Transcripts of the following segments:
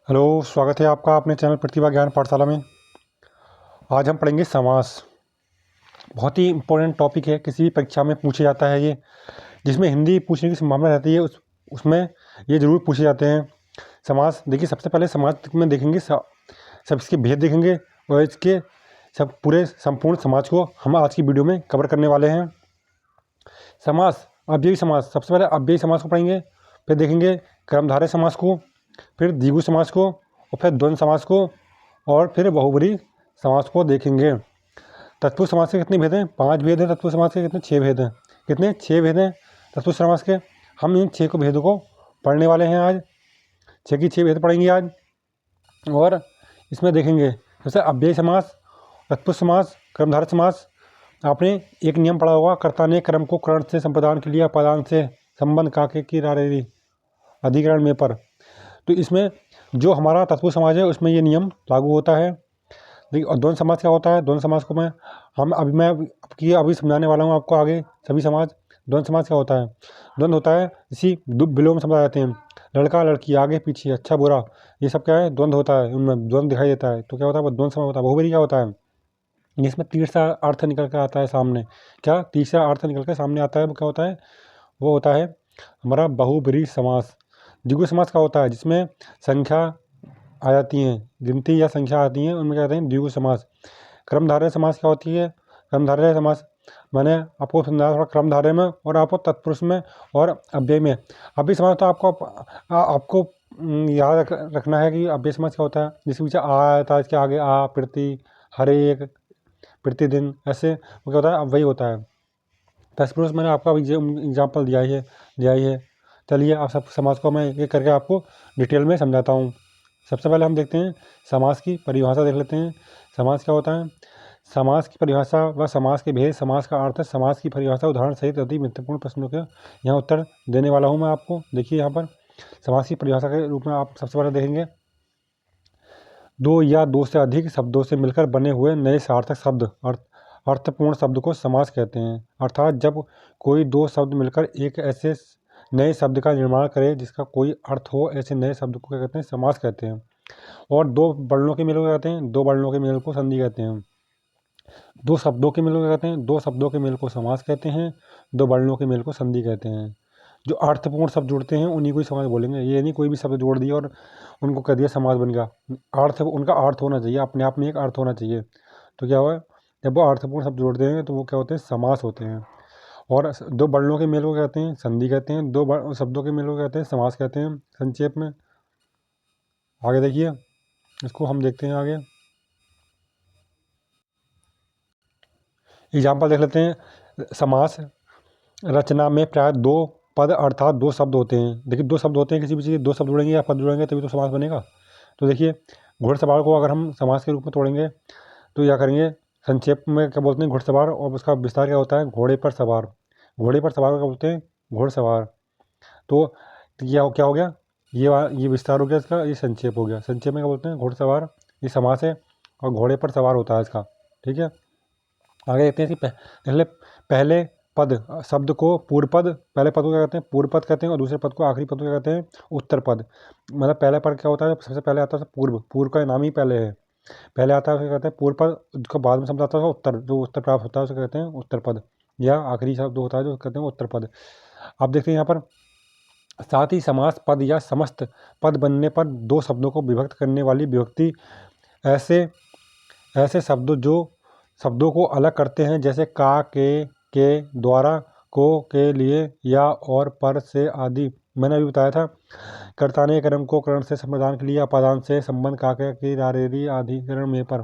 Hello, स्वागत है आपका अपने चैनल प्रतिभा ज्ञान पाठशाला में। आज हम पढ़ेंगे समास। बहुत ही इम्पोर्टेंट टॉपिक है, किसी भी परीक्षा में पूछा जाता है ये, जिसमें हिंदी पूछने की संभावना रहती है उसमें ये ज़रूर पूछे जाते हैं। समास देखिए, सबसे पहले समास में देखेंगे सब इसके भेद देखेंगे और इसके सब पूरे संपूर्ण समाज को हम आज की वीडियो में कवर करने वाले हैं। समास, अव्ययी समास, सबसे पहले अव्ययी समास को पढ़ेंगे, फिर देखेंगे कर्मधारय समास को, फिर द्विगु समास को, और फिर द्वंद्व समास को, और फिर बहुब्रीहि समास को देखेंगे। तत्पुरुष समास के कितने भेद हैं? 5 भेद हैं। तत्पुरुष समास के कितने? 6 भेद हैं। कितने? 6 भेद हैं तत्पुरुष समास के। हम इन 6 भेदों को पढ़ने वाले हैं आज। 6 की 6 भेद पढ़ेंगे आज। और इसमें देखेंगे जैसे अव्ययी समास, तत्पुरुष समास, कर्मधारय समास। आपने एक नियम पढ़ा होगा, कर्ता ने कर्म को करण से संप्रदान के लिए अपादान से संबंध काके की रारेरी अधिकरण में पर। तो इसमें जो हमारा तत्पुरुष समाज है उसमें ये नियम लागू होता है। देखिए, और द्वंद्व समाज क्या होता है? द्वंद्व समाज को मैं अभी समझाने वाला हूँ आपको आगे सभी समाज। द्वंद्व समाज क्या होता है? द्वंद्व होता है इसी विलोम समझ जाते हैं, लड़का लड़की, आगे पीछे, अच्छा बुरा, ये सब क्या है? द्वंद्व होता है, उनमें द्वंद्व दिखाई देता है, तो क्या होता है? वो द्वंद्व समाज होता है। बहुब्रीहि क्या होता है? इसमें तीसरा अर्थ निकल कर आता है सामने। क्या तीसरा अर्थ निकल कर सामने आता है? वो क्या होता है? वो होता है हमारा बहुब्रीहि समास। द्विगु समास क्या होता है? जिसमें संख्या आ जाती हैं, गिनती या संख्या आती हैं, उनमें क्या कहते हैं? द्विगु समास। कर्मधारय समास क्या होती है? कर्मधारय समास मैंने आपको समझाया थोड़ा, कर्मधारय में और आपको तत्पुरुष में और अव्यय में। अव्यय समास तो आपको याद रखना है कि अव्यय समास क्या होता है। जिसके पीछे आ आता है, इसके आगे आ, प्रति, हर एक, प्रतिदिन, ऐसे वो क्या होता है? अव्यय होता है। तत्पुरुष मैंने आपका एग्जाम्पल दिया ही है। चलिए, आप सब समास को मैं एक करके आपको डिटेल में समझाता हूँ। सबसे पहले हम देखते हैं समास की परिभाषा देख लेते हैं। समास क्या होता है? समास की परिभाषा व समास के भेद, समास का अर्थ, समास की परिभाषा, उदाहरण सहित अति महत्वपूर्ण प्रश्नों के यहाँ उत्तर देने वाला हूँ मैं आपको। देखिए, यहाँ पर समास की परिभाषा के रूप में आप सबसे पहले देखेंगे, दो या दो से अधिक शब्दों से मिलकर बने हुए नए सार्थक शब्द, अर्थपूर्ण शब्द को समास कहते हैं। अर्थात जब कोई दो शब्द मिलकर एक ऐसे नए शब्द का निर्माण करे जिसका कोई अर्थ हो, ऐसे नए शब्द को क्या कहते हैं? समास कहते हैं। और दो वर्णों के मेल को कहते हैं? दो वर्णों के मेल को संधि कहते हैं। दो शब्दों के मेल को कहते हैं? दो शब्दों के मेल को समास कहते हैं। दो वर्णों के मेल को संधि कहते हैं। जो अर्थपूर्ण शब्द जुड़ते हैं उन्हीं को ही समास बोलेंगे। ये नहीं कोई भी शब्द जोड़ दिया और उनको कह दिया समास बन गया। अर्थ, उनका अर्थ होना चाहिए, अपने आप में एक अर्थ होना चाहिए। तो क्या हुआ? जब वो अर्थपूर्ण शब्द जोड़ते हैं तो वो क्या होते हैं? समास होते हैं। और दो वर्णों के मेल को कहते हैं? संधि कहते हैं। दो शब्दों के मेल को कहते हैं? समास कहते हैं। संक्षेप में आगे देखिए, इसको हम देखते हैं आगे। एग्जाम्पल देख लेते हैं। समास रचना में प्राय दो पद अर्थात दो शब्द होते हैं। देखिए, दो शब्द होते हैं, किसी भी चीज़ दो शब्द जुड़ेंगे या पद जुड़ेंगे तभी तो समास बनेगा। तो देखिए, घुड़सवार को अगर हम समास के रूप में तोड़ेंगे तो क्या करेंगे? संक्षेप में क्या बोलते हैं? घुड़सवार, और उसका विस्तार क्या होता है? घोड़े पर सवार। घोड़े पर सवार को क्या बोलते हैं? घोड़सवार। तो क्या क्या हो गया? ये विस्तार हो गया इसका, ये संक्षेप हो गया। संक्षेप में क्या बोलते हैं? घोड़सवार। ये समास है और घोड़े पर सवार होता है इसका। ठीक है, आगे देखते हैं कि पहले पद शब्द को पूर्व पद, पहले पद को क्या कहते हैं? पूर्व पद कहते हैं, और दूसरे पद को, आखिरी पद को क्या कहते हैं? उत्तर पद। मतलब पहले पद क्या होता है? सबसे पहले आता है पूर्व का नाम ही पहले है, पहले आता है उसे कहते हैं पूर्व पद। उसका बाद में शब्द आता है उत्तर, जो उत्तर प्राप्त होता है उसे कहते हैं उत्तर पद, या आखिरी शब्द होता है जो कहते हैं उत्तर पद। अब देखते हैं यहाँ पर, साथ ही समास पद या समस्त पद बनने पर दो शब्दों को विभक्त करने वाली विभक्ति ऐसे ऐसे शब्दों को अलग करते हैं, जैसे का, के द्वारा, को, के लिए, या, और, पर, से आदि। मैंने अभी बताया था, कर्ता ने कर्म को करण से संप्रदान के लिए अपादान से संबंध काके की रारेरी अधिकरण में पर।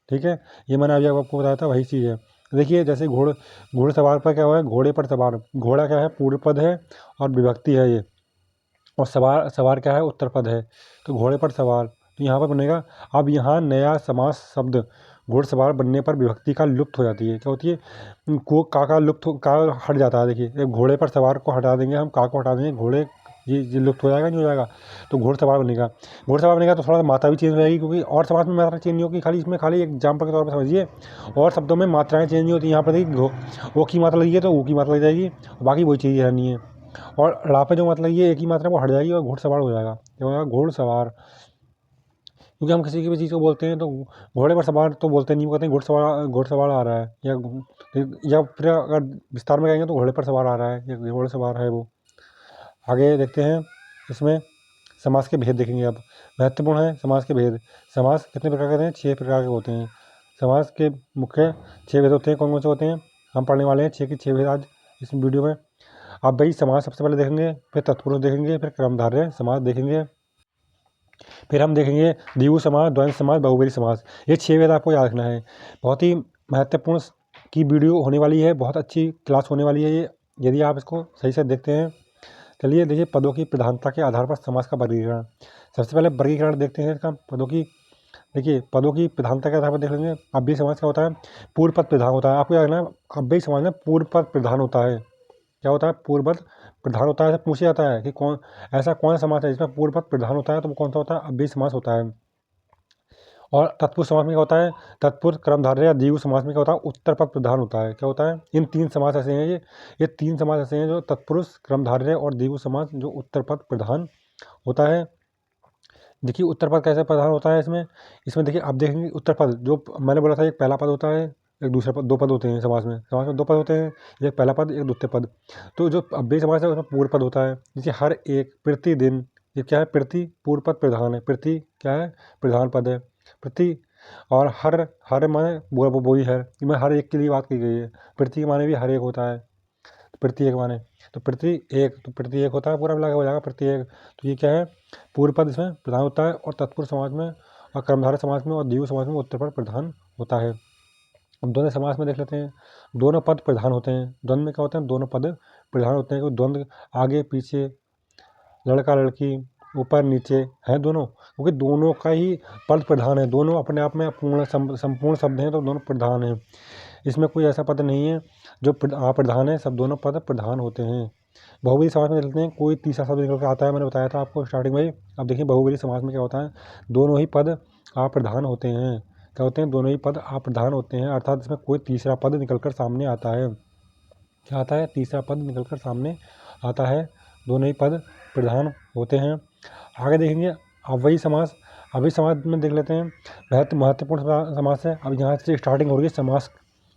ठीक है, ये मैंने अभी आपको बताया था, वही चीज़ है। देखिए, जैसे घोड़सवार पर क्या हुआ है? घोड़े पर सवार। घोड़ा क्या है? पूर्व पद है और विभक्ति है ये, और सवार क्या है? उत्तर पद है। तो घोड़े पर सवार, तो यहाँ पर बनेगा। अब यहाँ नया समास शब्द घोड़सवार बनने पर विभक्ति का लुप्त हो जाती है। क्या होती है? को का लुप्त का हट जाता है। देखिए, एक घोड़े पर सवार को हटा देंगे हम, का को हटा देंगे, घोड़े ये लुप्त हो जाएगा, नहीं हो जाएगा? तो घोड़सवार बनेगा। घोड़सवार बनेगा तो थोड़ा सा मात्रा भी चेंज हो जाएगी, क्योंकि और समास में मात्रा चेंज नहीं होगी, खाली इसमें खाली एग्जाम्पल के तौर पर समझिए। और शब्दों में मात्राएँ चेंज नहीं होती। यहाँ पर देखिए, ओ की मात्रा लगी है तो ओ की मात्रा लग जाएगी, बाकी वही चीज़ रहनी है। और ड़ा पे जो मात्रा लगी है एक ही मात्रा वो हट जाएगी और घोड़सवार हो जाएगा। क्या होगा? घोड़सवार। क्योंकि हम किसी की भी चीज़ को बोलते हैं तो घोड़े पर सवार तो बोलते नहीं, कहते हैं घुड़सवार आ रहा है, या फिर अगर विस्तार में कहेंगे तो घोड़े पर सवार आ रहा है या घोड़े सवार है वो। आगे देखते हैं, इसमें समास के भेद देखेंगे। अब महत्वपूर्ण है समास के भेद। समास कितने प्रकार के होते हैं? 6 प्रकार के होते हैं। समास के मुख्य 6 भेद होते हैं। कौन कौन से होते हैं? हम पढ़ने वाले हैं 6 के 6 भेद आज इस वीडियो में। अब भाई समास सबसे पहले देखेंगे, फिर तत्पुरुष देखेंगे, फिर क्रमधारय समास देखेंगे, फिर हम देखेंगे द्विगु समास, द्वंद्व समास, बहुव्रीहि समास। ये 6 भेद आपको याद रखना है। बहुत ही महत्वपूर्ण की वीडियो होने वाली है, बहुत अच्छी क्लास होने वाली है ये, यदि आप इसको सही से देखते हैं। चलिए देखिए, पदों की प्रधानता के आधार पर समास का वर्गीकरण। सबसे पहले वर्गीकरण देखते हैं इसका पदों की। देखिए, पदों की प्रधानता के आधार पर देख लेंगे। अव्ययी समास क्या होता है? पूर्व पद प्रधान होता है। आपको याद रखना, अव्ययी समास में पूर्व पद प्रधान होता है। क्या होता है? पूर्व पद प्रधान होता है। पूछा जाता है कि ऐसा कौन सा समास है जिसमें पूर्व पद प्रधान होता है, तो वो कौन सा होता है? अव्ययी समास होता है। और तत्पुरुष समास में क्या होता है? तत्पुरुष, क्रमधारय या द्विगु समास में क्या होता है? उत्तर पद प्रधान होता है। क्या होता है? इन 3 समास ऐसे हैं, ये 3 समास ऐसे हैं जो तत्पुरुष, क्रमधारय और द्विगु समास जो उत्तर पद प्रधान होता है। देखिए, उत्तर पद कैसे प्रधान होता है इसमें देखिए, आप देखेंगे उत्तर पद जो मैंने बोला था, एक पहला पद होता है, एक दूसरा पद। 2 पद होते हैं समास में। समास में 2 पद होते हैं, एक पहला पद, एक द्वितीय पद। तो जो अव्ययी समास है उसमें पूर्व पद होता है। जैसे हर एक, प्रतिदिन, ये क्या है? प्रति पूर्व पद प्रधान है। प्रति क्या है? प्रधान पद है। प्रति और हर माने वो ही है, इसमें हर एक के लिए बात की गई है। प्रति के माने भी हर एक होता है, प्रति एक माने तो प्रति एक होता है, पूरा मिला के हो जाएगा प्रति एक। तो ये क्या है? पूर्व पद इसमें प्रधान होता है, और तत्पुरुष समाज में और कर्मधारय समाज में और द्विगु समाज में उत्तर पद प्रधान होता है। अब दोनों समास में देख लेते हैं। दोनों पद प्रधान होते हैं। द्वंद्व में क्या होते हैं? दोनों पद प्रधान होते हैं। क्योंकि द्वंद्व आगे पीछे, लड़का लड़की, ऊपर नीचे हैं दोनों, क्योंकि दोनों का ही पद प्रधान है। दोनों अपने आप में संपूर्ण शब्द हैं, तो दोनों प्रधान हैं। इसमें कोई ऐसा पद नहीं है जो अप्रधान है, सब दोनों पद प्रधान होते हैं। बहुव्रीहि समास में देखते हैं, कोई तीसरा शब्द निकल कर आता है, मैंने बताया था आपको स्टार्टिंग में। अब देखिए, बहुव्रीहि समास में क्या होता है? दोनों ही पद अप्रधान होते हैं। क्या होते हैं? दोनों ही पद अप्रधान होते हैं, अर्थात इसमें कोई तीसरा पद निकल कर सामने आता है। क्या आता है? तीसरा पद निकल कर सामने आता है। दोनों ही पद प्रधान होते हैं। आगे देखेंगे अव्ययी समास। अव्ययी समास में देख लेते हैं, महत्वपूर्ण समास है। अब यहाँ से स्टार्टिंग हो रही है समास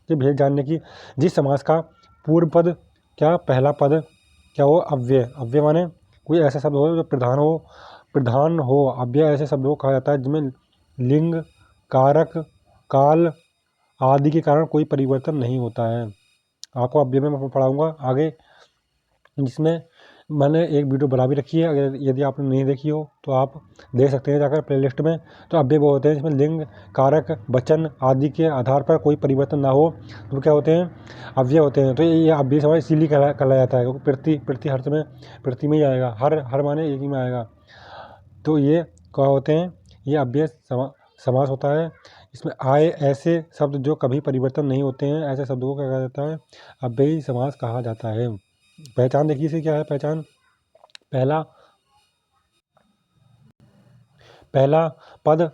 के भेद जानने की। जिस समास का पूर्व पद क्या, पहला पद क्या हो? अव्यय। अव्यय माने कोई ऐसा शब्द हो जो प्रधान हो। अव्यय ऐसे शब्दों को कहा जाता है जिनमें लिंग, कारक, काल आदि के कारण कोई परिवर्तन नहीं होता है। आपको अव्यय में मैं पढ़ाऊँगा आगे, जिसमें मैंने एक वीडियो बना भी रखी है। अगर यदि आपने नहीं देखी हो तो आप देख सकते हैं जाकर प्लेलिस्ट में। तो अव्यय वो होते हैं जिसमें लिंग, कारक, वचन आदि के आधार पर कोई परिवर्तन ना हो, तो क्या होते हैं? अव्यय होते हैं। तो ये अव्ययी समास इसीलिए कहला जाता है, क्योंकि प्रति हर समय प्रति में ही आएगा, हर माने एक ही में आएगा। तो ये क्या होते हैं? ये अव्यय समास होता है। इसमें आए ऐसे शब्द जो कभी परिवर्तन नहीं होते हैं, ऐसे शब्दों को क्या कहा जाता है? अव्ययी समास कहा जाता है। पहचान देखिए इसे, क्या है पहचान? पहला पद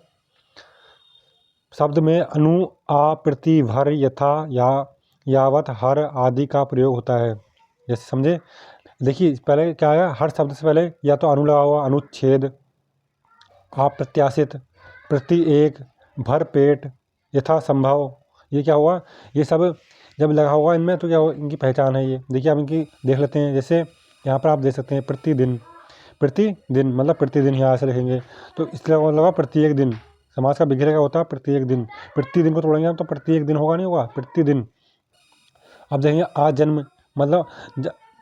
शब्द में अनु, आ, प्रति, भर, यथा, या, यावत, हर आदि का प्रयोग होता है। जैसे समझे? देखिए, पहले क्या है? हर शब्द से पहले या तो अनु लगा हुआ, अनुच्छेद, अप्रत्याशित, प्रति एक, भर पेट, यथा संभव, ये क्या हुआ? ये सब जब लगा हुआ इनमें तो क्या हुआ? इनकी पहचान है ये। देखिए, आप इनकी देख लेते हैं। जैसे यहाँ पर आप देख सकते हैं प्रतिदिन। प्रतिदिन मतलब प्रतिदिन यहाँ से लिखेंगे, तो इसलिए लगा प्रत्येक दिन। समास का विग्रह क्या होता है? प्रत्येक दिन। प्रतिदिन को तोड़ेंगे हम तो प्रत्येक दिन होगा, नहीं होगा, प्रतिदिन। अब देखेंगे आजन्म, मतलब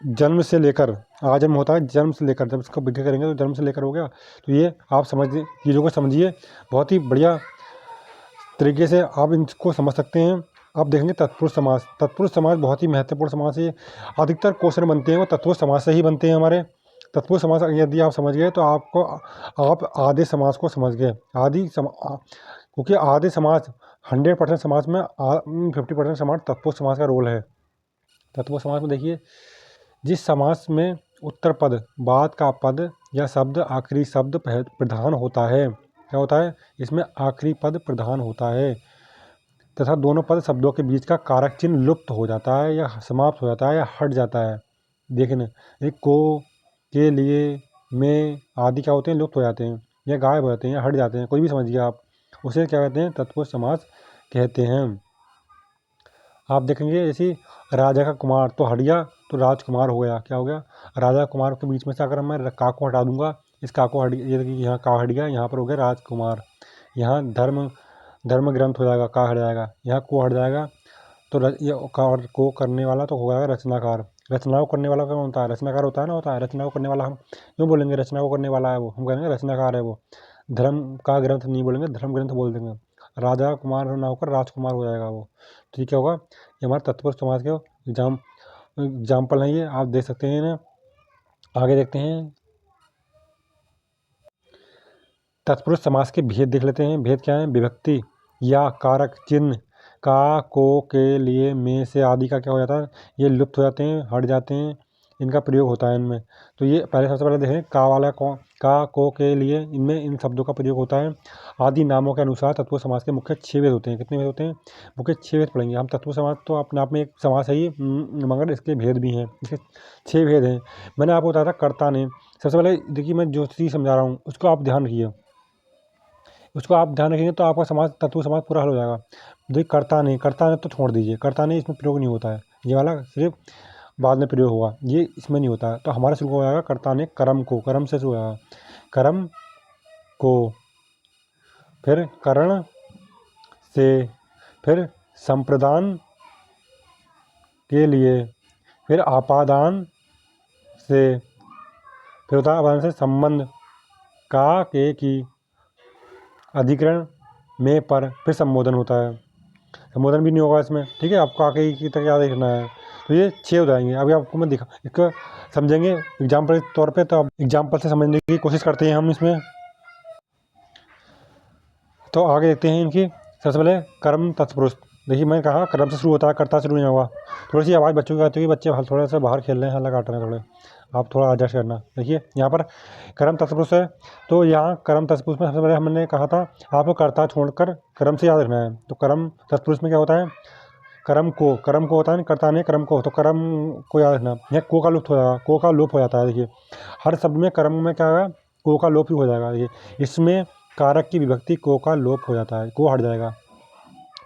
जन्म से लेकर, आजन्म होता है जन्म से लेकर, जब इसको विग्रह करेंगे तो जन्म से लेकर हो गया। तो ये आप समझिए, चीज़ों को समझिए, बहुत ही बढ़िया तरीके से आप इनको समझ सकते हैं। अब देखेंगे तत्पुरुष समास। तत्पुरुष समास बहुत ही महत्वपूर्ण समास है। अधिकतर क्वेश्चन बनते हैं वो तत्पुरुष समास से ही बनते हैं हमारे। तत्पुरुष समास यदि आप समझ गए तो आप आधे समास को समझ गए। क्योंकि आधे समास 100% समास में 50% समास तत्पुरुष समास का रोल है। तत्पुरुष समास में देखिए, जिस समास में उत्तर पद, बाद का पद या शब्द, आखिरी शब्द प्रधान होता है। क्या होता है? इसमें आखिरी पद प्रधान होता है, तथा दोनों पद शब्दों के बीच का कारक चिन्ह लुप्त हो जाता है या समाप्त हो जाता है या हट जाता है। देखने, एक को, के लिए, में आदि क्या होते हैं? लुप्त हो जाते हैं। या गायब हो जाते हैं या हट जाते हैं, कोई भी समझिए आप, उसे क्या कहते हैं? तत्पुरुष समास कहते हैं। आप देखेंगे जैसे राजा का कुमार तो हट गया तो राजकुमार हो गया, क्या हो गया? राजा कुमार के बीच में से अगर मैं का को हटा दूंगा, इस का को हट, ये देखिए यहाँ का हट गया, यहाँ पर हो गया राजकुमार। यहाँ धर्म ग्रंथ हो जाएगा, का हट जाएगा, यहाँ को हट जाएगा तो ये को करने वाला तो हो जाएगा रचनाकार। रचना को करने वाला कौन होता है? रचनाकार होता है ना, होता है। रचना को करने वाला हम क्यों बोलेंगे? रचना को करने वाला है वो, हम कहेंगे रचनाकार है वो। धर्म का ग्रंथ नहीं बोलेंगे, धर्म ग्रंथ बोल देंगे। राजा कुमार ना होकर राजकुमार हो जाएगा वो। तो ये क्या होगा? ये हमारे तत्पुरुष समाज के एग्जाम्पल है, ये आप देख सकते हैं ना। आगे देखते हैं, तत्पुरुष समास के भेद देख लेते हैं। भेद क्या है? विभक्ति या कारक चिन्ह का, को, के, लिए, में, से आदि का क्या हो जाता है? ये लुप्त हो जाते हैं, हट जाते हैं, इनका प्रयोग होता है इनमें। तो ये सबसे पहले देखें, का वाला का, को, के, लिए, इनमें इन शब्दों का प्रयोग होता है। आदि नामों के अनुसार तत्पुरुष समास के मुख्य 6 भेद होते हैं। कितने भेद होते हैं? मुख्य 6 भेद पढ़ेंगे हम। तत्पुरुष समास तो अपने आप में एक समास है ही, मगर इसके भेद भी हैं, इसके 6 भेद हैं। मैंने आपको बताया था कर्ता ने। सबसे पहले देखिए, मैं जो चीज़ समझा रहा हूँ उसको आप ध्यान रखिए, उसको आप ध्यान रखेंगे तो आपका समाज तत्व समाज पूरा हल हो जाएगा। देखिए कर्ता ने तो छोड़ दीजिए, कर्ता ने इसमें प्रयोग नहीं होता है, ये वाला सिर्फ बाद में प्रयोग होगा, ये इसमें नहीं होता है। तो हमारा शुरू हो जाएगा कर्ता ने कर्म को, कर्म से शुरू होगा, कर्म को, फिर करण से, फिर संप्रदान के लिए, फिर आपादान से, फिर होता है आपादान से संबंध, का, के, की, अधिकरण में, पर, फिर संबोधन होता है। संबोधन भी नहीं होगा इसमें, ठीक है। आपको आगे की तरह याद रखना है। तो ये 6 हो जाएंगे। अभी आपको मैं दिखा, इसको समझेंगे एग्जाम्पल के तौर पे। तो अब एग्जाम्पल से समझने की कोशिश करते हैं हम इसमें। तो आगे देखते हैं इनकी। सबसे पहले कर्म तत्पुरुष। देखिए मैंने कहा कर्म से शुरू होता है, कर्ता शुरू नहीं होगा। थोड़ी सी आवाज़ बच्चों की आती है, बच्चे थोड़ा सा बाहर खेल रहे हैं, हल्ला काट रहे हैं थोड़े, आप थोड़ा एडजस्ट करना। देखिए यहाँ पर कर्म तत्पुरुष है, तो यहाँ कर्म तत्पुरुष में सबसे पहले हमने कहा था आपको कर्ता छोड़कर कर्म से याद रखना है। तो कर्म तत्पुरुष में क्या होता है? कर्म को होता है ना, कर्ता ने कर्म को, तो कर्म को याद रखना। यहाँ को का लुप्त हो जाएगा, को का लोप हो जाता है। देखिए हर शब्द में कर्म में क्या होगा? को का लोप ही हो जाएगा। देखिए इसमें कारक की विभक्ति को का लोप हो जाता है, को हट जाएगा।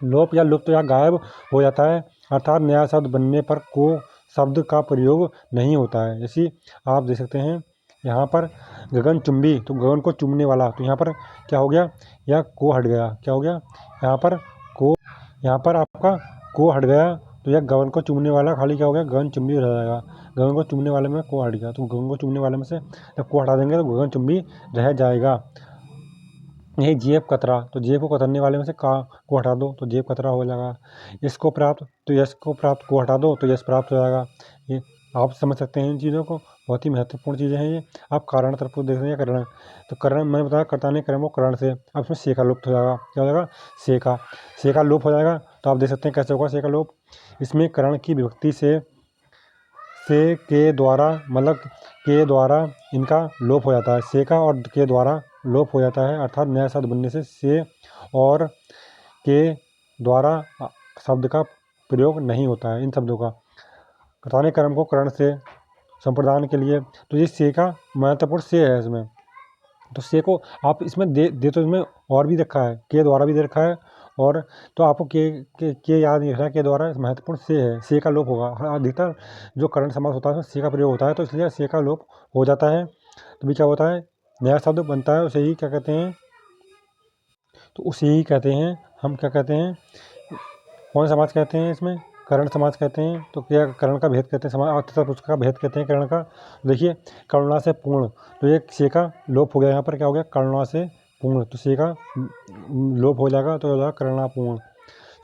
लोप या लुप्त या गायब हो जाता है, अर्थात नया शब्द बनने पर को शब्द का प्रयोग नहीं होता है। जैसे आप देख सकते हैं यहाँ पर गगनचुंबी, तो गगन को चूमने वाला, तो यहाँ पर क्या हो गया? या को हट गया, क्या हो गया? यहाँ पर आपका को हट गया, तो यह गगन को चूमने वाला खाली क्या हो गया? गगनचुंबी रह जाएगा। गगन को चूमने वाले में को हट गया, तो गगन को चूमने वाले में से जब को हटा देंगे तो गगनचुंबी रह जाएगा। यही जेब कतरा, तो जेब को कतरने वाले में से का को हटा दो तो जेब कतरा हो जाएगा। यश को प्राप्त, तो यश को प्राप्त को हटा दो तो यश प्राप्त हो जाएगा। ये आप समझ सकते हैं इन चीज़ों को, बहुत ही महत्वपूर्ण चीज़ें हैं ये। आप कारण तरफ को देख रहे हैं, करण, तो करण मैंने बताया कर्ता ने कर्म को करण से, अब इसमें से का लुप्त हो जाएगा, क्या हो जाएगा? से का लोप हो जाएगा। तो आप देख सकते हैं कैसे होगा से का लोप। इसमें करण की विभक्ति से के द्वारा, मतलब के द्वारा इनका लोप हो जाता है। से का और के द्वारा लोप हो जाता है, अर्थात नया शब्द बनने से और के द्वारा शब्द का प्रयोग नहीं होता है इन शब्दों का। कर्ता ने कर्म को करण से, संप्रदान के लिए, तो ये से का महत्वपूर्ण से है इसमें। तो से को आप इसमें दे तो इसमें और भी रखा है, के द्वारा भी दे रखा है, और तो आपको के याद नहीं रखना, के द्वारा महत्वपूर्ण से है, से का लोप होगा। अधिकतर जो करण समास होता है उसमें से का प्रयोग होता है, तो इसलिए से का लोप हो जाता है। तो भी क्या होता है? नया शब्द बनता है, उसे ही क्या कहते हैं? तो उसे ही कहते हैं हम, क्या कहते हैं? कौन समाज कहते हैं इसमें? करण समाज कहते हैं। तो क्या करण का भेद कहते हैं, समाज तथा पुरुष का भेद कहते हैं करण का। देखिए करुणा से पूर्ण, तो ये से का लोप हो गया, यहाँ पर क्या हो गया? करुणा से पूर्ण, तो से का लोप हो जाएगा, तो हो जाएगा करुणापूर्ण।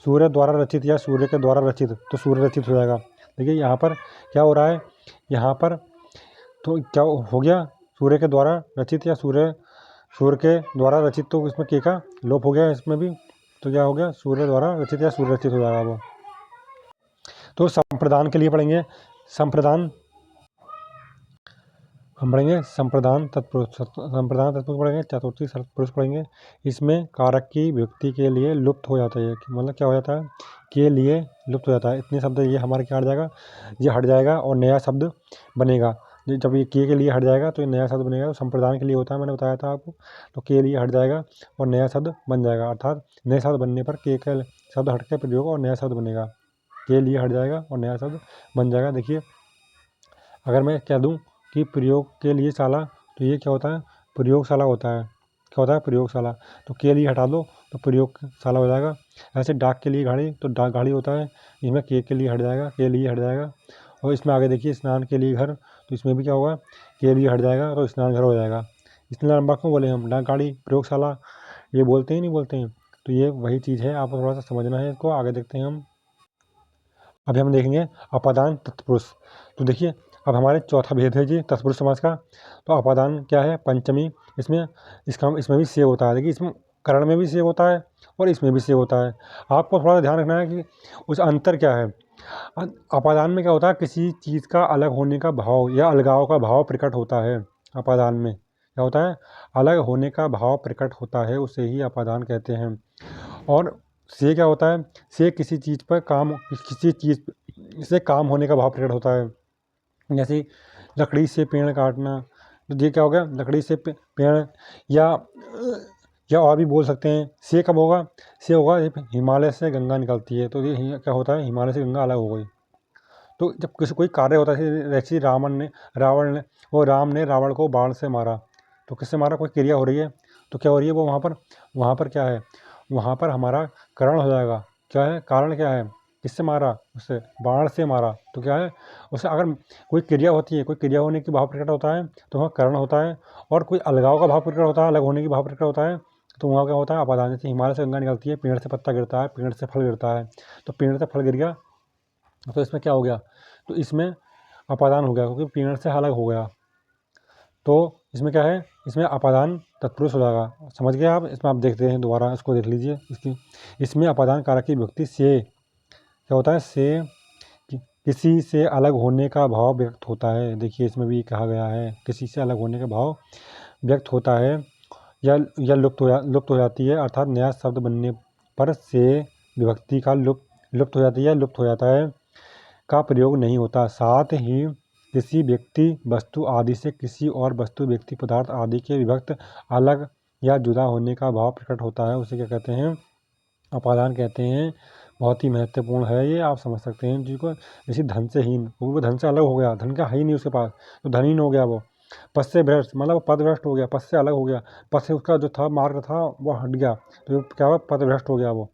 सूर्य द्वारा रचित या सूर्य के द्वारा रचित, तो सूर्य रचित हो जाएगा। देखिए यहाँ पर क्या हो रहा है? यहाँ पर तो क्या हो गया? सूर्य के द्वारा रचित या सूर्य के द्वारा रचित, तो इसमें के का लोप हो गया इसमें भी, तो क्या हो गया? सूर्य द्वारा रचित या सूर्य रचित हो जाएगा वो। तो संप्रदान के लिए पढ़ेंगे, संप्रदान हम पढ़ेंगे संप्रदान तत्पुरुष पढ़ेंगे, चतुर्थी तत्पुरुष पढ़ेंगे। इसमें कारक की विभक्ति के लिए लुप्त हो जाता है, मतलब क्या हो जाता है? के लिए लुप्त हो जाता है। इतने शब्द ये हमारे क्या हट जाएगा? ये हट जाएगा और नया शब्द बनेगा। जब ये के लिए हट जाएगा तो ये नया शब्द बनेगा। तो संप्रदान के लिए होता है, मैंने बताया था आपको। तो के लिए हट जाएगा और नया शब्द बन जाएगा, अर्थात नए शब्द बनने पर के का शब्द हट के प्रयोग और नया शब्द बनेगा। के लिए हट जाएगा और नया शब्द बन जाएगा। देखिए, अगर मैं कह दूँ कि प्रयोग के लिए शाला, तो ये क्या होता है? प्रयोगशाला होता है। क्या होता है? प्रयोगशाला। तो के लिए हटा दो तो प्रयोगशाला हो जाएगा। ऐसे डाक के लिए गाड़ी, तो डाक गाड़ी होता है, इसमें के लिए हट जाएगा, के लिए हट जाएगा। और इसमें आगे देखिए, स्नान के लिए घर, तो इसमें भी क्या होगा? के लिए हट जाएगा तो स्नान घर हो जाएगा। इतना लंबा क्यों बोले हम? डाक गाड़ी, प्रयोगशाला, ये बोलते ही नहीं बोलते हैं। तो ये वही चीज़ है, आपको थोड़ा सा समझना है इसको। आगे देखते हैं हम। अभी हम देखेंगे अपादान तत्पुरुष। तो देखिए, अब हमारे चौथा भेद है जी तत्पुरुष समास का। तो अपादान क्या है? पंचमी। इसमें भी से होता है। देखिए, इसमें करण में भी से होता है और इसमें भी से होता है। आपको थोड़ा ध्यान रखना है कि उस अंतर क्या है। अपादान में क्या होता है? किसी चीज़ का अलग होने का भाव या अलगाव का भाव प्रकट होता है। अपादान में क्या होता है? अलग होने का भाव प्रकट होता है, उसे ही अपादान कहते हैं। और से क्या होता है? से किसी चीज़ से काम होने का भाव प्रकट होता है। जैसे लकड़ी से पेड़ काटना, तो ये क्या हो गया? लकड़ी से पेड़। या और भी बोल सकते हैं। से कब होगा? से होगा जब हिमालय से गंगा निकलती है, तो ये क्या होता है? हिमालय से गंगा अलग हो गई। तो जब कोई कार्य होता है, जैसे राम ने रावण को बाण से मारा, तो किससे मारा? कोई क्रिया हो रही है, तो क्या हो रही है वो वहाँ पर क्या है? वहाँ पर हमारा करण हो जाएगा। क्या है? कारण क्या है? किससे मारा? उससे बाण से मारा। तो क्या है? उससे अगर कोई क्रिया होती है, कोई क्रिया होने की भाव प्रकट होता है, तो वहाँ करण होता है। और कोई अलगाव का भाव प्रकट होता है, अलग होने की भाव प्रकट होता है, तो वहाँ क्या होता है? अपादान। जैसे हिमालय से गंगा निकलती है, पेड़ से पत्ता गिरता है, पेड़ से फल गिरता है, तो पेड़ से फल गिर गया, तो इसमें क्या हो गया? तो इसमें अपादान हो गया, क्योंकि पेड़ से अलग हो गया। तो इसमें क्या है? इसमें अपादान तत्पुरुष हो जाएगा। समझ गए आप? इसमें आप देखते हैं, दोबारा इसको देख लीजिए। इसमें अपादान कारक की विभक्ति से क्या होता है? से किसी से अलग होने का भाव व्यक्त होता है। देखिए, इसमें भी कहा गया है, किसी से अलग होने का भाव व्यक्त होता है या लुप्त हो जाती है, अर्थात नया शब्द बनने पर से विभक्ति का लुप्त हो जाती है, लुप्त हो जाता है का प्रयोग नहीं होता। साथ ही किसी व्यक्ति, वस्तु आदि से किसी और वस्तु, व्यक्ति, पदार्थ आदि के विभक्त, अलग या जुदा होने का भाव प्रकट होता है, उसे क्या कहते हैं? अपादान कहते हैं। बहुत ही महत्वपूर्ण है ये, आप समझ सकते हैं जिसको। जैसे धन से हीन, वो धन से अलग हो गया, धन का है ही नहीं उसके पास, तो धनहीन हो गया वो। पद से भ्रष्ट, मतलब पद भ्रष्ट हो गया, पद से अलग हो गया, पद से उसका जो था मार्ग था वो हट गया, तो क्या हुआ? पद भ्रष्ट हो गया वो।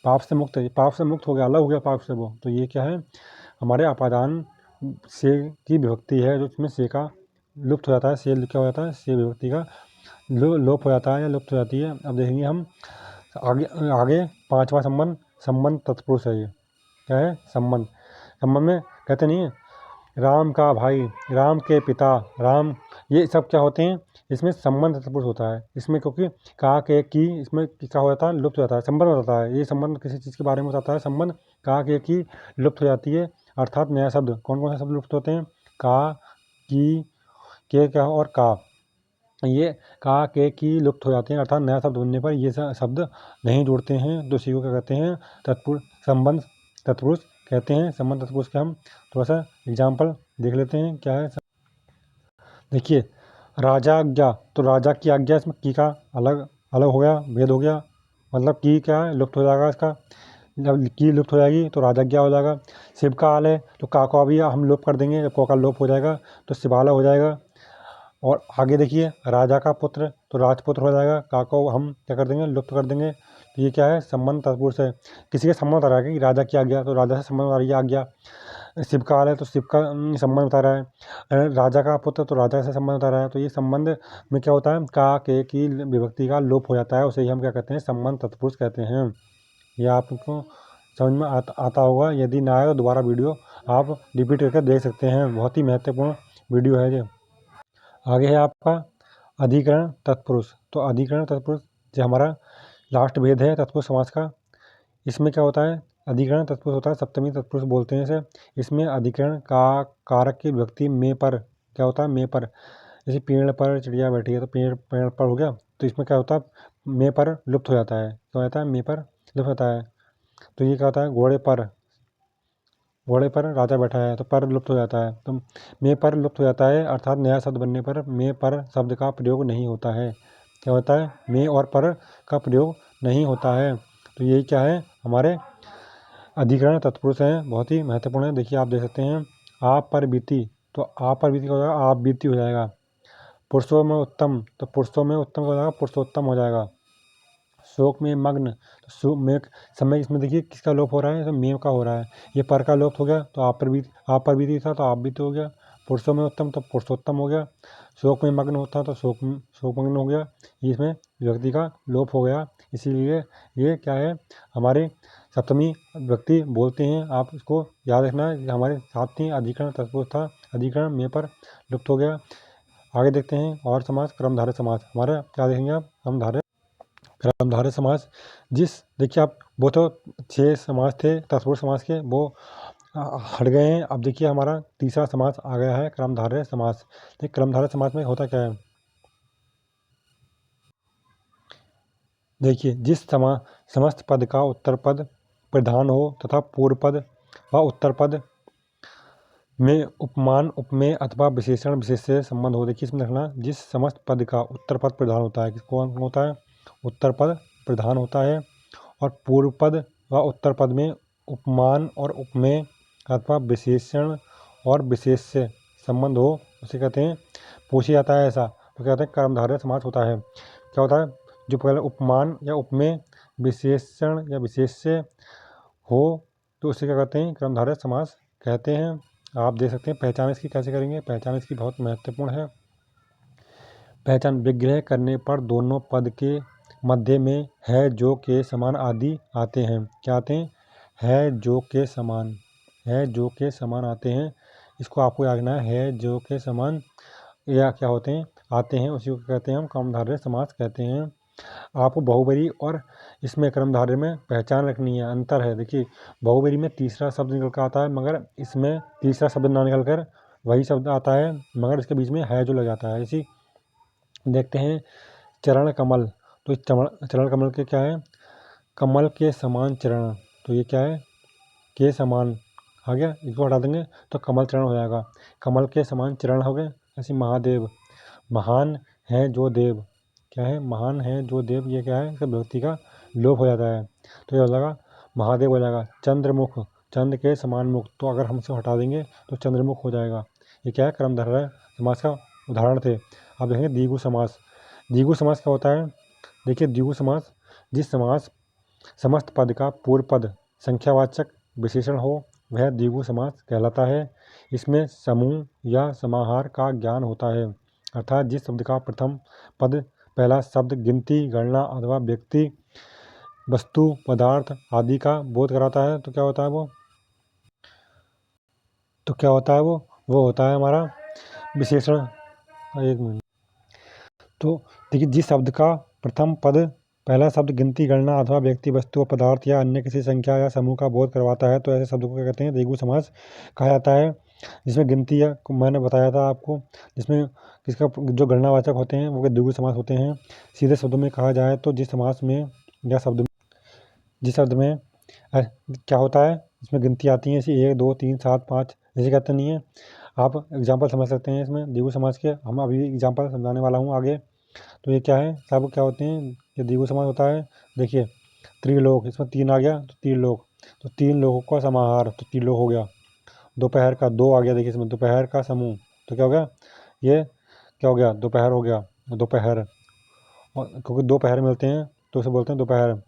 पाप से मुक्त है, पाप से मुक्त हो गया, अलग हो गया पाप से वो। तो ये क्या है? हमारे अपादान से की विभक्ति है, जो इसमें से का लुप्त हो जाता है। से क्या हो जाता है? से विभक्ति का लोप हो जाता है या लुप्त हो जाती है। अब देखेंगे हम आगे आगे पांचवा संबंध तत्पुरुष है। ये क्या है? संबंध में कहते नहीं है, राम का भाई, राम के पिता, राम, ये सब क्या होते हैं? इसमें संबंध तत्पुरुष होता है। इसमें क्योंकि का के की, इसमें क्या हो जाता है? लुप्त हो जाता है, संबंध हो जाता है। ये संबंध किसी चीज़ के बारे में बताता है। संबंध का के की लुप्त हो जाती है, अर्थात नया शब्द। कौन कौन से शब्द लुप्त होते हैं? का, की, के क्या और का, ये का के की लुप्त हो जाते हैं, अर्थात नया शब्द बनने पर ये शब्द नहीं जुड़ते हैं, तो इसी को क्या कहते हैं? संबंध तत्पुरुष कहते हैं। संबंध तत्पुरुष के हम थोड़ा सा एग्जाम्पल देख लेते हैं, क्या है। देखिए, राजाज्ञा, तो राजा की आज्ञा, इसमें की का अलग अलग हो गया, भेद हो गया, मतलब की क्या है? लुप्त हो जाएगा इसका। जब की लुप्त हो जाएगी तो राजाज्ञा हो जाएगा। शिव का आल है, तो का को भी हम लोप कर देंगे, जब को का लोप हो जाएगा तो शिवालय हो जाएगा। और आगे देखिए, राजा का पुत्र, तो राजपुत्र हो जाएगा, का को हम क्या कर देंगे? लुप्त कर देंगे। तो ये क्या है? संबंध तत्पुरुष है। किसी के संबंध बता रहा है कि राजा की आज्ञा, तो राजा से संबंध बता रही है आज्ञा। शिव का आल है, तो शिव का संबंध बता रहा है। राजा का पुत्र, तो राजा से संबंध बता रहा है। तो ये संबंध में क्या होता है? का के की विभक्ति का लोप हो जाता है, उसे ही हम क्या कहते हैं? संबंध तत्पुरुष कहते हैं। यह आपको समझ में आता होगा। यदि ना आए तो दोबारा वीडियो आप रिपीट करके देख सकते हैं, बहुत ही महत्वपूर्ण वीडियो है ये। आगे है आपका अधिकरण तत्पुरुष। तो अधिकरण तत्पुरुष जो हमारा लास्ट भेद है तत्पुरुष समास का। इसमें क्या होता है? अधिकरण तत्पुरुष होता है, सप्तमी तत्पुरुष बोलते हैं इसे। इसमें अधिकरण का कारक की विभक्ति में पर क्या होता है? में पर। जैसे पेड़ पर चिड़िया बैठी है, तो पेड़ पर हो गया, तो इसमें क्या होता है? में पर लुप्त हो जाता है। क्या हो जाता है? में पर लुप्त होता है। तो ये क्या होता है? घोड़े पर, घोड़े पर राजा बैठा है, तो पर लुप्त हो जाता है। तो में पर लुप्त हो जाता है, अर्थात नया शब्द बनने पर में पर शब्द का प्रयोग नहीं होता है। क्या होता है? में और पर का प्रयोग नहीं होता है। तो यही क्या है? हमारे अधिकरण तत्पुरुष हैं, बहुत ही महत्वपूर्ण है। देखिए आप देख सकते हैं, आप पर बीती, तो आप पर बीती हो जाएगा, आप बीती हो जाएगा। पुरुषों में उत्तम, तो पुरुषों में उत्तम हो जाएगा, पुरुषोत्तम हो जाएगा। शोक में मग्न, तो में समय इसमें देखिए किसका लोप हो रहा है? तो में का हो रहा है। ये पर का लोप हो गया, तो आप पर बीती था, तो आप बीती हो गया। पुरुषों में उत्तम, तो पुरुषोत्तम हो गया। शोक में मग्न होता, तो शोक मग्न हो गया। इसमें विभक्ति का लोप हो गया, इसीलिए ये क्या है? हमारे सप्तमी व्यक्ति बोलते हैं। आप इसको याद रखना कि हमारे साथ ही अधिकरण तत्पुरुष था, अधिकरण में पर लुप्त हो गया। आगे देखते हैं और समास, क्रमधारय समास। हमारा क्या देखेंगे आप? क्रमधारय समास, देखिए आप, वो तो 6 समास थे तत्पुरुष समास के, वो हट गए हैं। अब देखिए हमारा तीसरा समास आ गया है, क्रमधारय समास। देखिए क्रमधारय समास में होता क्या है? देखिए समस्त पद का उत्तर पद प्रधान हो तथा पूर्व पद व उत्तर पद में उपमान, उपमेय अथवा विशेषण विशेष से संबंध हो। देखिए इसमें देखना, जिस समस्त पद का उत्तर पद प्रधान होता है, कौन होता है? उत्तर पद प्रधान होता है, और पूर्व पद व उत्तर पद में उपमान और उपमेय अथवा विशेषण और विशेष से संबंध हो, उसे कहते हैं, पूछा जाता है ऐसा, तो कहते हैं कर्मधारय समास होता है। क्या होता है? जो पहले उपमान या उपमेय विशेषण या विशेष से हो, तो उसे क्या कहते हैं? कर्मधारय समास कहते हैं। आप देख सकते हैं, पहचान इसकी कैसे करेंगे? पहचान इसकी बहुत महत्वपूर्ण है। पहचान, विग्रह करने पर दोनों पद के मध्य में है जो के समान आदि आते हैं। क्या आते हैं? है जो के समान, है जो के समान आते हैं। इसको आपको याद रखना है जो के समान या क्या होते हैं? आते हैं, उसी को कहते हैं हम कर्मधारय समास कहते हैं। आपको बहुवरी और इसमें कर्मधारय में पहचान रखनी है, अंतर है। देखिए बहुवरी में तीसरा शब्द निकल कर आता है, मगर इसमें तीसरा शब्द ना निकल कर वही शब्द आता है, मगर इसके बीच में है जो लग जाता है। इसी देखते हैं चरण कमल, तो चरण कमल के क्या है? कमल के समान चरण, तो ये क्या है? के समान आ गया, इसको हटा देंगे तो कमल चरण हो जाएगा। कमल के समान चरण हो गए। ऐसे महादेव, महान है जो देव, क्या है? महान है जो देव, ये क्या है? इसका विभक्ति का लोप हो जाता है, तो ये हो जाएगा महादेव हो जाएगा। चंद्रमुख, चंद्र के समान मुख, तो अगर हम इसे हटा देंगे तो चंद्रमुख हो जाएगा। ये क्या है? कर्मधारय समास का उदाहरण थे। अब देखेंगे द्विगु समास। द्विगु समास क्या होता है? देखिए द्विगु समास, जिस समास समस्त पद का पूर्व पद संख्यावाचक विशेषण हो, वह द्विगु समास कहलाता है। इसमें समूह या समाहार का ज्ञान होता है, अर्थात जिस शब्द का प्रथम पद पहला शब्द गिनती, गणना अथवा व्यक्ति, वस्तु, पदार्थ आदि का बोध कराता है, तो क्या होता है वो? वो होता है हमारा विशेषण। एक मिनट। तो देखिए, जिस शब्द का प्रथम पद पहला शब्द गिनती, गणना अथवा व्यक्ति, वस्तु, पदार्थ या अन्य किसी संख्या या समूह का बोध करवाता है, तो ऐसे शब्द को क्या कहते हैं? द्विगु समास कहा जाता है। जिसमें गिनती या मैंने बताया था आपको, जिसमें किसका जो गणनावाचक होते हैं वो द्विगु समास होते हैं। सीधे शब्दों में कहा जाए तो जिस समास में या जिस शब्द में क्या होता है, इसमें गिनती आती है, जैसे 1 2 3 7 5, जैसे कहते नहीं है। आप एग्जाम्पल समझ सकते हैं इसमें द्विगु समास के, हम अभी एग्जाम्पल समझाने वाला हूँ आगे। तो ये क्या है? सब क्या होते हैं? ये द्विगु समास होता है। देखिए त्रिलोक, इसमें 3 आ गया, तो त्रिलोक, तो 3 लोगों का समाहार, तो त्रिलोक हो गया। दोपहर का 2 आ गया, देखिए इसमें दोपहर का समूह, तो क्या हो गया? ये क्या हो गया? दोपहर हो गया, दोपहर। और क्योंकि 2 पहर मिलते हैं तो उसे बोलते हैं दोपहर।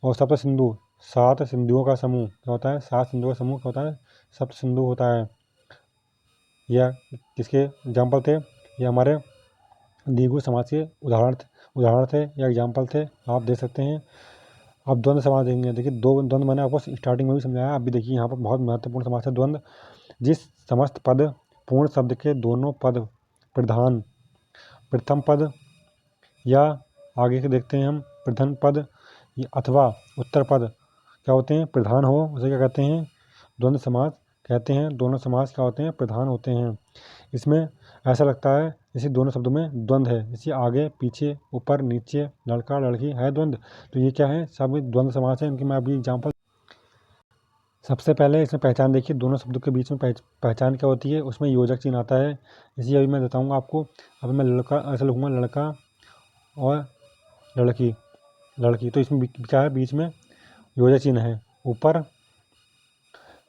और सप्त सिंधु, 7 सिंधुओं का समूह क्या होता है? 7 सिंधुओं का समूह क्या होता है? सप्त सिंधु होता है। यह किसके एग्जाम्पल थे? ये हमारे द्विगु समास के उदाहरण थे या एग्जाम्पल थे, आप देख सकते हैं। अब द्वंद्व समास देखेंगे। देखिए द्वंद्व मैंने आपको स्टार्टिंग में भी समझाया, अभी देखिए यहाँ पर बहुत महत्वपूर्ण समास है द्वंद्व। जिस समस्त पद पूर्ण शब्द के दोनों पद प्रधान, प्रथम पद या आगे के देखते हैं हम प्रधान पद अथवा उत्तर पद क्या होते हैं? प्रधान हो, उसे क्या कहते हैं? द्वंद्व समास कहते हैं। दोनों समास क्या होते हैं? प्रधान होते हैं। इसमें ऐसा लगता है जैसे दोनों शब्दों में द्वंद्व है, जैसे आगे पीछे ऊपर नीचे लड़का लड़की है द्वंद्व, तो ये क्या है? सब द्वंद्व समास है। इनकी मैं अभी एग्जाम्पल सबसे पहले इसमें पहचान देखिए, दोनों शब्दों के बीच में पहचान क्या होती है, उसमें योजक चिन्ह आता है। इसी अभी मैं बताऊँगा आपको। अभी मैं लड़का ऐसा लिखूँगा, लड़का और लड़की, लड़की, तो इसमें क्या है, बीच में योजक चिन्ह है। ऊपर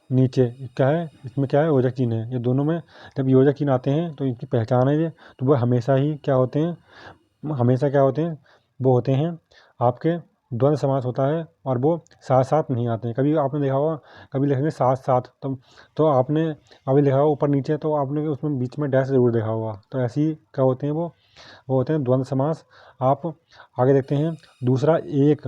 नीचे क्या है, इसमें क्या है, योजक चिन्ह है। ये दोनों में जब योजक चिन्ह आते हैं तो इनकी पहचान है ये, तो वो हमेशा ही क्या होते हैं, हमेशा क्या होते हैं, वो होते हैं आपके द्वंद्व समास होता है, और वो साथ साथ नहीं आते हैं। कभी आपने देखा होगा, कभी लिखेंगे साथ साथ, तो आपने अभी लिखा होगा ऊपर नीचे, तो आपने उसमें बीच में डैश ज़रूर देखा होगा। तो ऐसे ही क्या होते हैं, वो होते हैं द्वंद्व समास। आप आगे देखते हैं, दूसरा, एक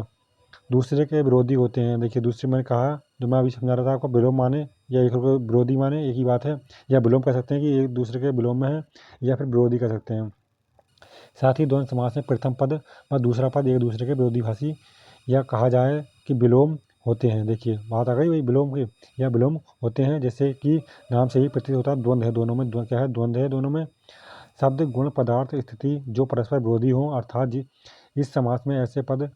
दूसरे के विरोधी होते हैं। देखिए, दूसरे मैंने कहा, जो मैं अभी समझा रहा था आपको, विलोम माने या एक को विरोधी माने, एक ही बात है। या विलोम कह सकते हैं कि एक दूसरे के विलोम में है, या फिर विरोधी कह सकते हैं। साथ ही द्वंद्व समास में प्रथम पद व दूसरा पद एक दूसरे के विरोधीभाषी, या कहा जाए कि विलोम होते हैं। देखिए, बात आ गई वही विलोम की, या विलोम होते हैं, जैसे कि नाम से ही प्रतीत होता है, द्वंद्व है दोनों में। क्या है, द्वंद्व है दोनों में। शब्द, गुण, पदार्थ, स्थिति जो परस्पर विरोधी हों, अर्थात इस समास में ऐसे पद,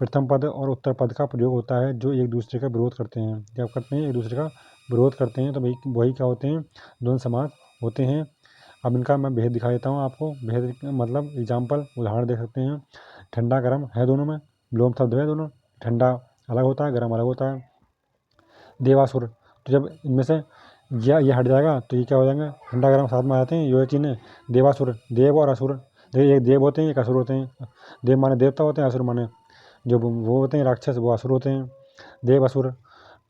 प्रथम पद और उत्तर पद का प्रयोग होता है जो एक दूसरे का विरोध करते हैं। जब करते हैं, एक दूसरे का विरोध करते हैं, तो वही क्या होते हैं, द्वंद्व समास होते हैं। अब इनका मैं भेद दिखा देता हूँ आपको। भेद मतलब एग्जाम्पल, उदाहरण दे सकते हैं। ठंडा गर्म है दोनों में, विलोम शब्द है दोनों। ठंडा अलग होता है, गर्म अलग होता है। देवासुर, तो जब इनमें से ये हट जाएगा तो ये क्या हो जाएंगे, ठंडा गर्म साथ में आ जाते हैं, यो चिन्ह है। देवासुर, देव और असुर, देखिए एक देव होते हैं, एक असुर होते हैं। देव माने देवता होते हैं, असुर माने जो वो होते हैं राक्षस, वो असुर होते हैं। देव असुर।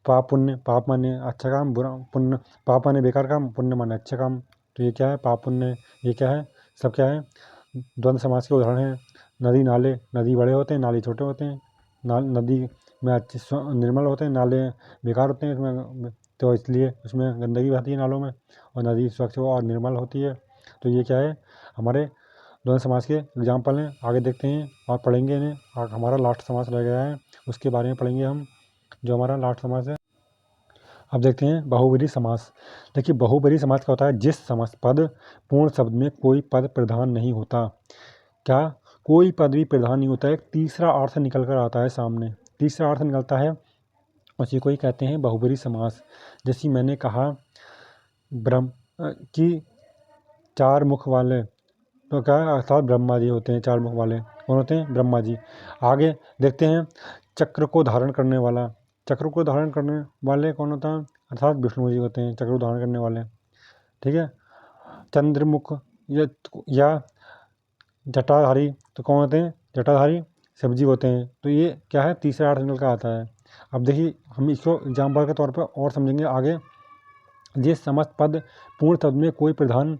पाप पुण्य, पाप माने अच्छा काम, बुरा पुण्य, पाप माने बेकार काम, पुण्य माने अच्छा काम। तो ये क्या है, पाप पुण्य, ये क्या है, सब क्या है, द्वंद्व समास के उदाहरण हैं। नदी नाले, नदी बड़े होते हैं, नाले छोटे होते हैं। नदी में अच्छे निर्मल होते हैं, नाले बेकार होते हैं इसमें, तो इसलिए उसमें गंदगी बहती है नालों में। और नदी स्वच्छ और निर्मल होती है। तो ये क्या है, हमारे द्वंद्व समास के एग्जाम्पल हैं। आगे देखते हैं और पढ़ेंगे इन्हें। हमारा लास्ट समास रह गया है, उसके बारे में पढ़ेंगे हम, जो हमारा लास्ट समास है। अब देखते हैं बहुब्रीहि समास। देखिए, बहुब्रीहि समास क्या होता है, जिस समास पद पूर्ण शब्द में कोई पद प्रधान नहीं होता। क्या, कोई पद भी प्रधान नहीं होता है, एक तीसरा अर्थ निकल कर आता है सामने, तीसरा अर्थ निकलता है, उसी को ही कहते हैं बहुब्रीहि समास। जैसे मैंने कहा ब्रह्म की चार मुख वाले, तो क्या है, अर्थात ब्रह्मा जी होते हैं चार मुख वाले। कौन होते हैं, ब्रह्मा जी। आगे देखते हैं, चक्र को धारण करने वाला, चक्र को धारण करने वाले कौन होता है, अर्थात विष्णु जी होते हैं चक्र को धारण करने वाले। ठीक है। चंद्रमुख या जटाधारी, तो कौन होते हैं, जटाधारी शिव जी होते हैं। तो ये क्या है, तीसरा अर्थ निकल का आता है। अब देखिए, हम इसको एग्जाम्पल के तौर पर और समझेंगे आगे। जिस समस्त पद पूर्ण शब्द में कोई प्रधान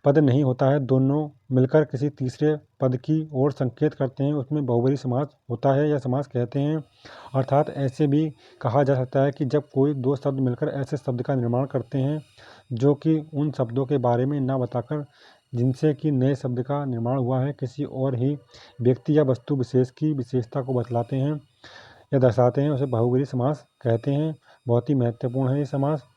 पद नहीं होता है, दोनों मिलकर किसी तीसरे पद की ओर संकेत करते हैं, उसमें बहुब्रीहि समास होता है या समास कहते हैं। अर्थात ऐसे भी कहा जा सकता है कि जब कोई दो शब्द मिलकर ऐसे शब्द का निर्माण करते हैं जो कि उन शब्दों के बारे में ना बताकर जिनसे कि नए शब्द का निर्माण हुआ है, किसी और ही व्यक्ति या वस्तु विशेष की विशेषता को बतलाते हैं या दर्शाते हैं, उसे बहुब्रीहि समास कहते हैं। बहुत ही महत्वपूर्ण है ये समास।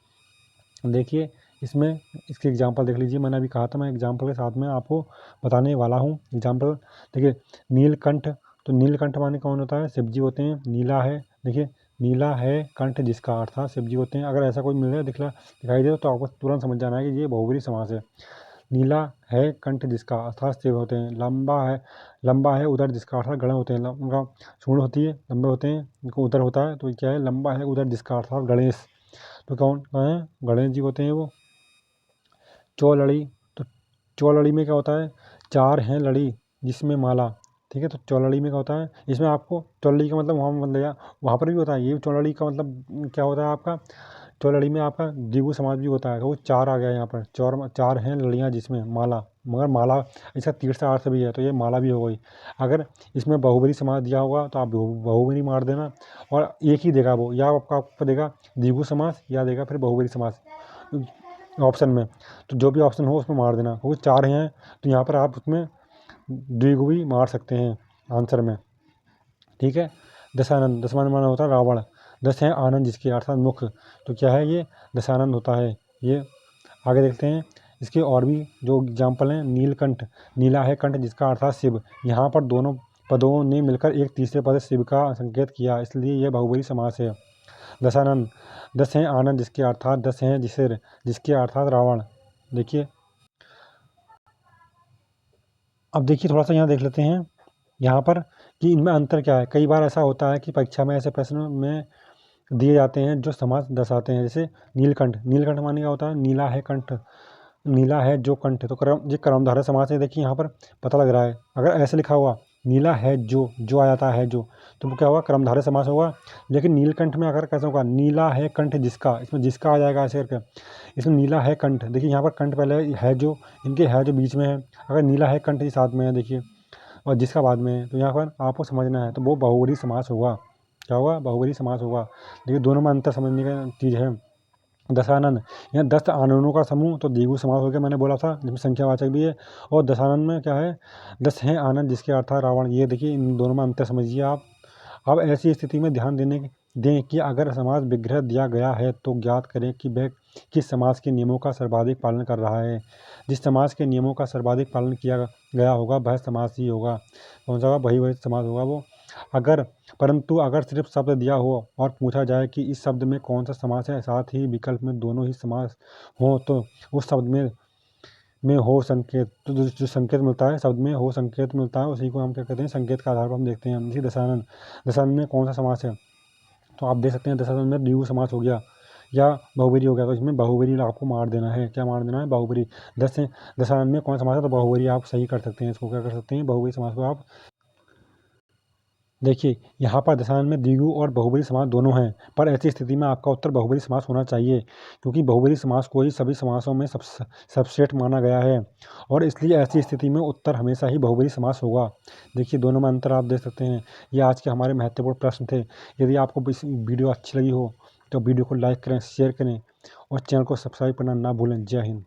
देखिए, इसमें इसके एग्जांपल देख लीजिए, मैंने अभी कहा था, मैं एग्जांपल के साथ में आपको बताने वाला हूँ एग्जांपल। देखिए, नीलकंठ, तो नीलकंठ माने कौन होता है, शिव जी होते हैं। नीला है, देखिए नीला है कंठ जिसका, अर्थात शिव जी होते हैं। अगर ऐसा कोई मिल रहा है दिखाई दे तो आपको तुरंत समझ जाना है कि ये बहुब्रीहि समास है। नीला है कंठ जिसका, अर्थात शिव होते हैं। लंबा है उदर जिसका, अर्थात गण होते हैं। उनका सूंड होती है, लंबे होते हैं, उनको उदर होता है, तो क्या है, लंबा है उदर जिसका, अर्थात गणेश। तो कौन है, गणेश जी होते हैं वो। चौलड़ी, तो चौलड़ी में क्या होता है, चार हैं लड़ी जिसमें माला। ठीक है, तो चौलड़ी में क्या होता है, इसमें आपको चौलड़ी का मतलब वहाँ मतलब वहाँ पर भी होता है। ये चौलड़ी का मतलब क्या होता है आपका, चौलड़ी में आपका द्विगु समास भी होता है। तो वो चार आ गया यहाँ पर, चार हैं लड़ियाँ जिसमें माला, मगर माला इसका तीसरा अर्थ भी है, तो ये माला भी हो गई। अगर इसमें बहुब्रीहि समास दिया होगा तो आप बहुब्रीहि मार देना, और एक ही देगा वो, या आपको देगा द्विगु समास या देगा फिर बहुब्रीहि समास ऑप्शन में। तो जो भी ऑप्शन हो उसमें मार देना, क्योंकि चार हैं तो यहाँ पर आप उसमें द्विगु भी मार सकते हैं आंसर में। ठीक है। दशानंद, दशमान माना होता है रावण। दस है आनंद जिसके, अर्थात मुख, तो क्या है ये, दशानंद होता है ये। आगे देखते हैं इसके और भी जो एग्जाम्पल हैं। नीलकंठ, नीला है कंठ जिसका, अर्थात शिव। यहाँ पर दोनों पदों ने मिलकर एक तीसरे पद शिव का संकेत किया, इसलिए यह बहुब्रीहि समास है। दशानन, दस हैं आनंद जिसके अर्थात 10 हैं जिसके अर्थात रावण। देखिए, अब देखिए थोड़ा सा यहाँ देख लेते हैं यहाँ पर कि इनमें अंतर क्या है। कई बार ऐसा होता है कि परीक्षा में ऐसे प्रश्न में दिए जाते हैं जो समास दर्शाते हैं। जैसे नीलकंठ, नीलकंठ माने क्या होता है, नीला है कंठ, नीला है जो कंठ है, तो ये कर्मधारय समास है। देखिए यहाँ पर पता लग रहा है, अगर ऐसे लिखा हुआ नीला है जो आ जाता है जो, तो वो क्या होगा, कर्मधारय समास होगा। लेकिन नीलकंठ में अगर कैसे होगा, नीला है कंठ जिसका, इसमें जिसका आ जाएगा ऐसे करके, इसमें नीला है कंठ। देखिए यहाँ पर कंठ पहले है जो, इनके है जो बीच में है, अगर नीला है कंठ ये साथ में है देखिए, और जिसका बाद में है, तो यहाँ पर आपको समझना है, तो वो बहुवचन समास होगा। क्या होगा, बहुवचन समास होगा। देखिए दोनों में अंतर समझने का चीज़ है। दशानन, यहाँ 10 आननों का समूह, तो द्विगु समास हो गया, मैंने बोला था, जिसमें संख्यावाचक भी है। और दशानन में क्या है, 10 हैं आनंद जिसके अर्थात रावण। ये देखिए इन दोनों में अंतर समझिए आप। अब ऐसी स्थिति में ध्यान दें कि अगर समास विग्रह दिया गया है तो ज्ञात करें कि वह किस समास के नियमों का सर्वाधिक पालन कर रहा है। जिस समास के नियमों का सर्वाधिक पालन किया गया होगा वह समास ही होगा। कौन सा होगा, वही समास होगा वो। परंतु अगर सिर्फ शब्द दिया हो और पूछा जाए कि इस शब्द में कौन सा समास है, साथ ही विकल्प में दोनों ही समास हो, तो उस शब्द में हो संकेत, तो जो संकेत मिलता है, शब्द में हो संकेत मिलता है, उसी को हम क्या कहते हैं, संकेत का आधार पर हम देखते हैं। जैसे दशानन, दशानन में कौन सा समास है, तो आप देख सकते हैं दशानन में द्विगु समास हो गया या बहुब्री हो गया, तो इसमें बहुब्री आपको मार देना है। क्या मार देना है, बहुब्री। दशानन में कौन सा समास है, तो बहुब्री आप सही कर सकते हैं, इसको क्या कर सकते हैं, बहुब्री समास को आप। देखिए यहाँ पर दशानन में द्विगु और बहुब्री समास दोनों हैं, पर ऐसी स्थिति में आपका उत्तर बहुब्री समास होना चाहिए, क्योंकि बहुब्री समास को ही सभी समासों में सबसेट माना गया है, और इसलिए ऐसी स्थिति में उत्तर हमेशा ही बहुब्री समास होगा। देखिए दोनों में अंतर आप देख सकते हैं। ये आज के हमारे महत्वपूर्ण प्रश्न थे। यदि आपको इस वीडियो अच्छी लगी हो तो वीडियो को लाइक करें, शेयर करें और चैनल को सब्सक्राइब करना ना भूलें। जय हिंद।